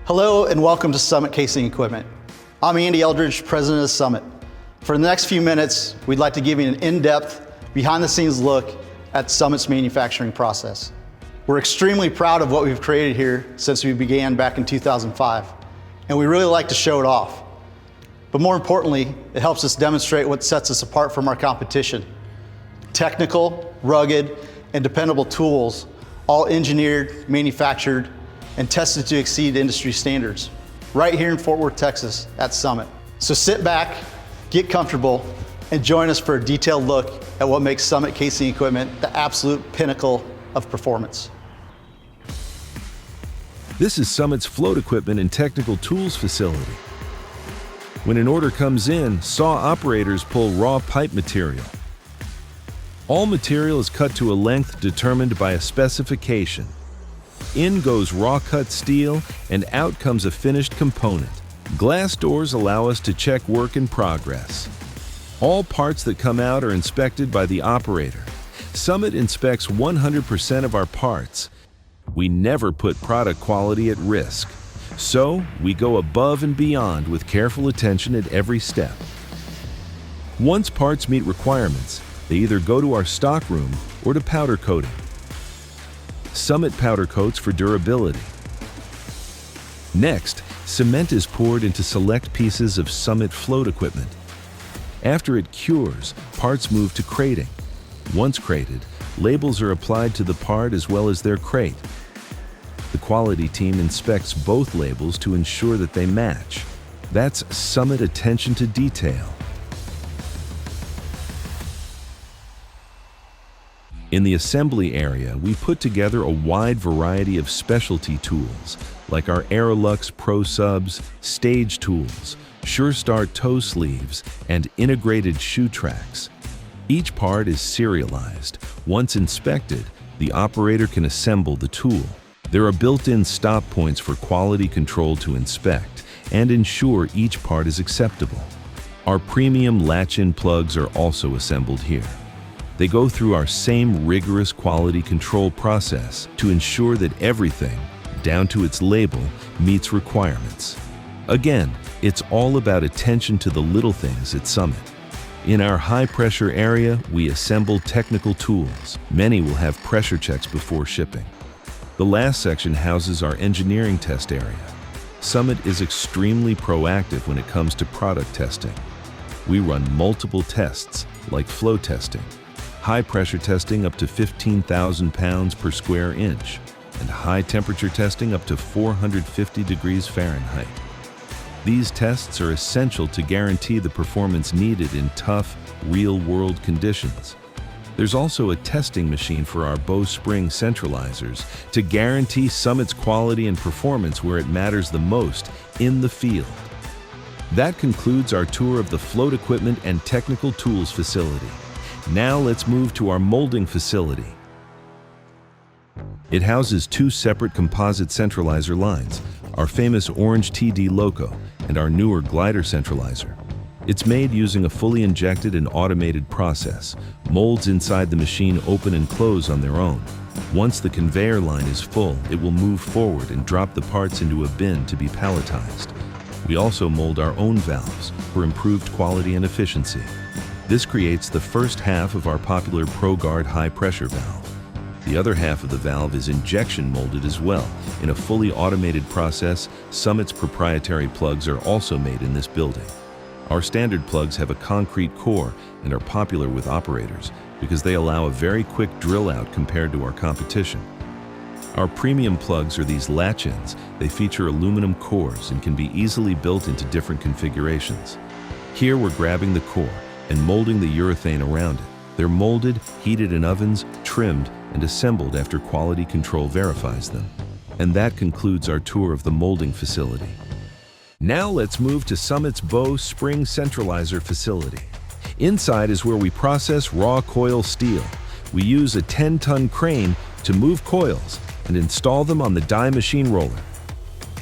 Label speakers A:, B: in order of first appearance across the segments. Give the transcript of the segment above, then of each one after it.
A: Hello and welcome to Summit Casing Equipment. I'm Andy Eldridge, President of Summit. For the next few minutes, we'd like to give you an in-depth, behind-the-scenes look at Summit's manufacturing process. We're extremely proud of what we've created here since we began back in 2005, and we really like to show it off. But more importantly, it helps us demonstrate what sets us apart from our competition. Technical, rugged, and dependable tools, all engineered, manufactured, and tested to exceed industry standards, right here in Fort Worth, Texas at Summit. So sit back, get comfortable, and join us for a detailed look at what makes Summit Casing Equipment the absolute pinnacle of performance.
B: This is Summit's float equipment and technical tools facility. When an order comes in, saw operators pull raw pipe material. All material is cut to a length determined by a specification. In goes raw-cut steel, and out comes a finished component. Glass doors allow us to check work in progress. All parts that come out are inspected by the operator. Summit inspects 100% of our parts. We never put product quality at risk. So, we go above and beyond with careful attention at every step. Once parts meet requirements, they either go to our stock room or to powder coating. Summit powder coats for durability. Next, cement is poured into select pieces of Summit float equipment. After it cures, parts move to crating. Once crated, labels are applied to the part as well as their crate. The quality team inspects both labels to ensure that they match. That's Summit attention to detail. In the assembly area, we put together a wide variety of specialty tools, like our Aerolux Pro Subs, stage tools, Sure Start toe sleeves, and integrated shoe tracks. Each part is serialized. Once inspected, the operator can assemble the tool. There are built-in stop points for quality control to inspect and ensure each part is acceptable. Our premium latch-in plugs are also assembled here. They go through our same rigorous quality control process to ensure that everything, down to its label, meets requirements. Again, it's all about attention to the little things at Summit. In our high-pressure area, we assemble technical tools. Many will have pressure checks before shipping. The last section houses our engineering test area. Summit is extremely proactive when it comes to product testing. We run multiple tests, like flow testing, high-pressure testing up to 15,000 pounds per square inch, and high-temperature testing up to 450 degrees Fahrenheit. These tests are essential to guarantee the performance needed in tough, real-world conditions. There's also a testing machine for our Bose spring centralizers to guarantee Summit's quality and performance where it matters the most, in the field. That concludes our tour of the float equipment and technical tools facility. Now let's move to our molding facility. It houses two separate composite centralizer lines, our famous orange TD Loco and our newer glider centralizer. It's made using a fully injected and automated process. Molds inside the machine open and close on their own. Once the conveyor line is full, it will move forward and drop the parts into a bin to be palletized. We also mold our own valves for improved quality and efficiency. This creates the first half of our popular ProGuard high-pressure valve. The other half of the valve is injection molded as well. In a fully automated process, Summit's proprietary plugs are also made in this building. Our standard plugs have a concrete core and are popular with operators because they allow a very quick drill out compared to our competition. Our premium plugs are these latch-ins. They feature aluminum cores and can be easily built into different configurations. Here we're grabbing the core and molding the urethane around it. They're molded, heated in ovens, trimmed, and assembled after quality control verifies them. And that concludes our tour of the molding facility. Now let's move to Summit's Bose spring centralizer facility. Inside is where we process raw coil steel. We use a 10-ton crane to move coils and install them on the die machine roller.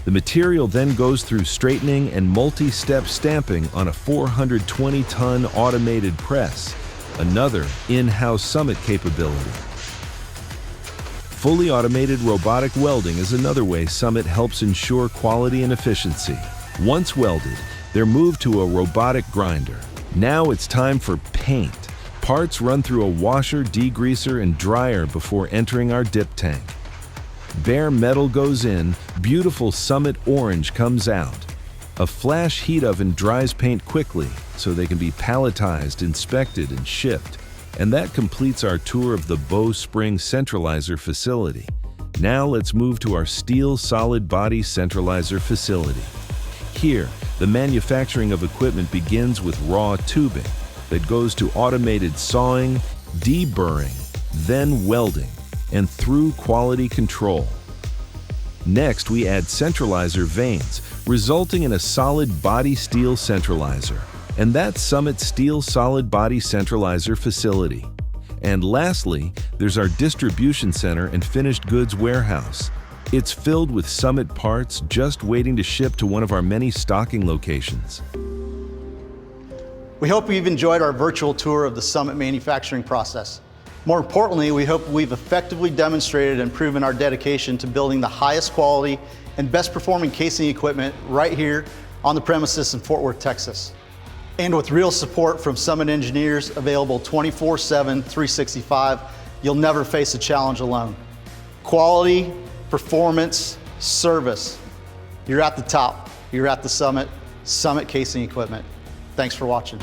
B: The material then goes through straightening and multi-step stamping on a 420-ton automated press, another in-house Summit capability. Fully automated robotic welding is another way Summit helps ensure quality and efficiency. Once welded, they're moved to a robotic grinder. Now it's time for paint. Parts run through a washer, degreaser, and dryer before entering our dip tank. Bare metal goes in, beautiful Summit orange comes out. A flash heat oven dries paint quickly so they can be palletized, inspected, and shipped. And that completes our tour of the Bose Spring Centralizer facility. Now let's move to our steel solid body centralizer facility. Here, the manufacturing of equipment begins with raw tubing that goes to automated sawing, deburring, then welding, and through quality control. Next, we add centralizer vanes, resulting in a solid body steel centralizer. And that's Summit's Steel Solid Body Centralizer facility. And lastly, there's our distribution center and finished goods warehouse. It's filled with Summit parts just waiting to ship to one of our many stocking locations.
A: We hope you've enjoyed our virtual tour of the Summit manufacturing process. More importantly, we hope we've effectively demonstrated and proven our dedication to building the highest quality and best performing casing equipment right here on the premises in Fort Worth, Texas. And with real support from Summit engineers available 24/7, 365, you'll never face a challenge alone. Quality, performance, service. You're at the top. You're at the Summit Casing Equipment. Thanks for watching.